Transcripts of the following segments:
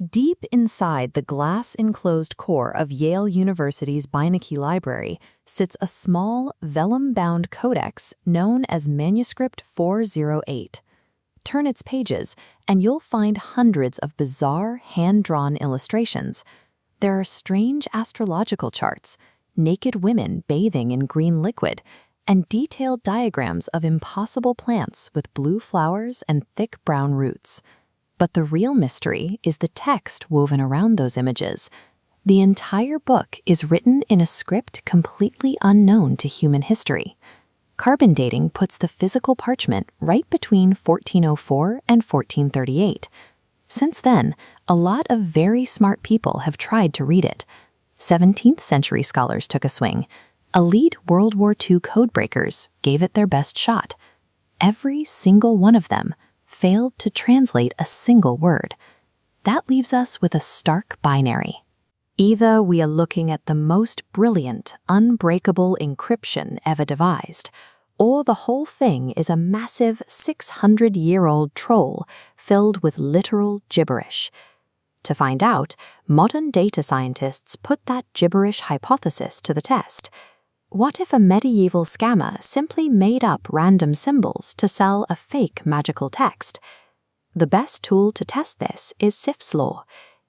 Deep inside the glass-enclosed core of Yale University's Beinecke library sits a small, vellum-bound codex known as Manuscript 408. Turn its pages, and you'll find hundreds of bizarre, hand-drawn illustrations. There are strange astrological charts, naked women bathing in green liquid, and detailed diagrams of impossible plants with blue flowers and thick brown roots. But the real mystery is the text woven around those images. The entire book is written in a script completely unknown to human history. Carbon dating puts the physical parchment right between 1404 and 1438. Since then, a lot of very smart people have tried to read it. 17th century scholars took a swing. Elite World War II codebreakers gave it their best shot. Every single one of them failed to translate a single word. That leaves us with a stark binary. Either we are looking at the most brilliant, unbreakable encryption ever devised, or the whole thing is a massive 600-year-old troll filled with literal gibberish. To find out, modern data scientists put that gibberish hypothesis to the test. What if a medieval scammer simply made up random symbols to sell a fake magical text? The best tool to test this is Zipf's law.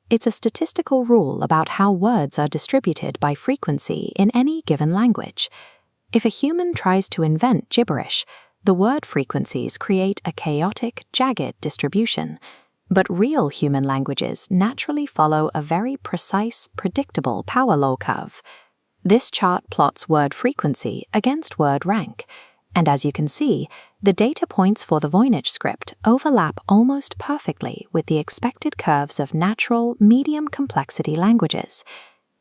It's a statistical rule about how words are distributed by frequency in any given language. If a human tries to invent gibberish, the word frequencies create a chaotic, jagged distribution. But real human languages naturally follow a very precise, predictable power law curve. This chart plots word frequency against word rank, and as you can see, the data points for the Voynich script overlap almost perfectly with the expected curves of natural, medium complexity languages.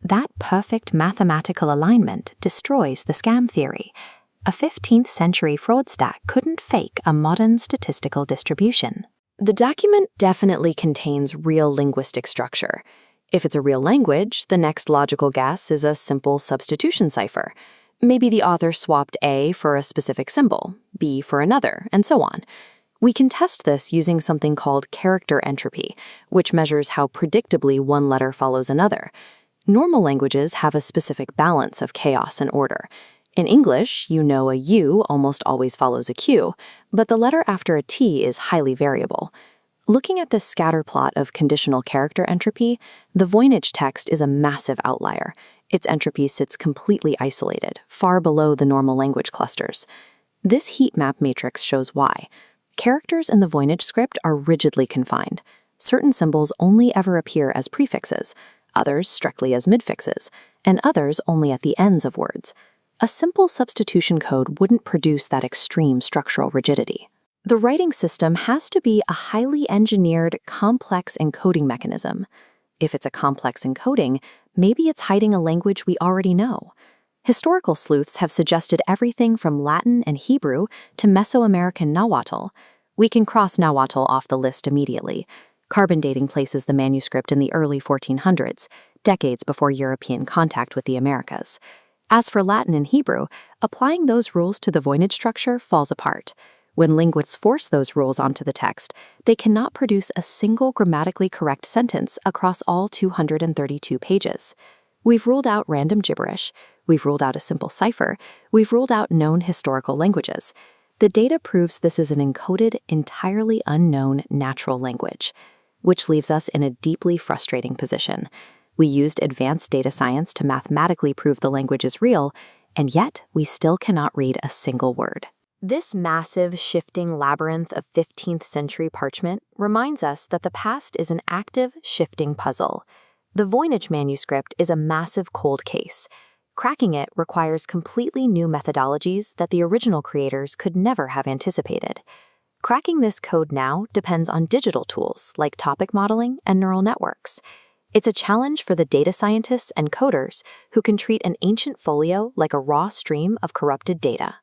That perfect mathematical alignment destroys the scam theory. A 15th century fraudster couldn't fake a modern statistical distribution. The document definitely contains real linguistic structure. If it's a real language, the next logical guess is a simple substitution cipher. Maybe the author swapped A for a specific symbol, B for another, and so on. We can test this using something called character entropy, which measures how predictably one letter follows another. Normal languages have a specific balance of chaos and order. In English, you know a U almost always follows a Q, but the letter after a T is highly variable. Looking at this scatter plot of conditional character entropy, the Voynich text is a massive outlier. Its entropy sits completely isolated, far below the normal language clusters. This heat map matrix shows why. Characters in the Voynich script are rigidly confined. Certain symbols only ever appear as prefixes, others strictly as midfixes, and others only at the ends of words. A simple substitution code wouldn't produce that extreme structural rigidity. The writing system has to be a highly engineered, complex encoding mechanism. If it's a complex encoding, maybe it's hiding a language we already know. Historical sleuths have suggested everything from Latin and Hebrew to Mesoamerican Nahuatl. We can cross Nahuatl off the list immediately. Carbon dating places the manuscript in the early 1400s, decades before European contact with the Americas. As for Latin and Hebrew, applying those rules to the Voynich structure falls apart. When linguists force those rules onto the text, they cannot produce a single grammatically correct sentence across all 232 pages. We've ruled out random gibberish, we've ruled out a simple cipher, we've ruled out known historical languages. The data proves this is an encoded, entirely unknown natural language, which leaves us in a deeply frustrating position. We used advanced data science to mathematically prove the language is real, and yet we still cannot read a single word. This massive, shifting labyrinth of 15th century parchment reminds us that the past is an active, shifting puzzle. The Voynich manuscript is a massive cold case. Cracking it requires completely new methodologies that the original creators could never have anticipated. Cracking this code now depends on digital tools like topic modeling and neural networks. It's a challenge for the data scientists and coders who can treat an ancient folio like a raw stream of corrupted data.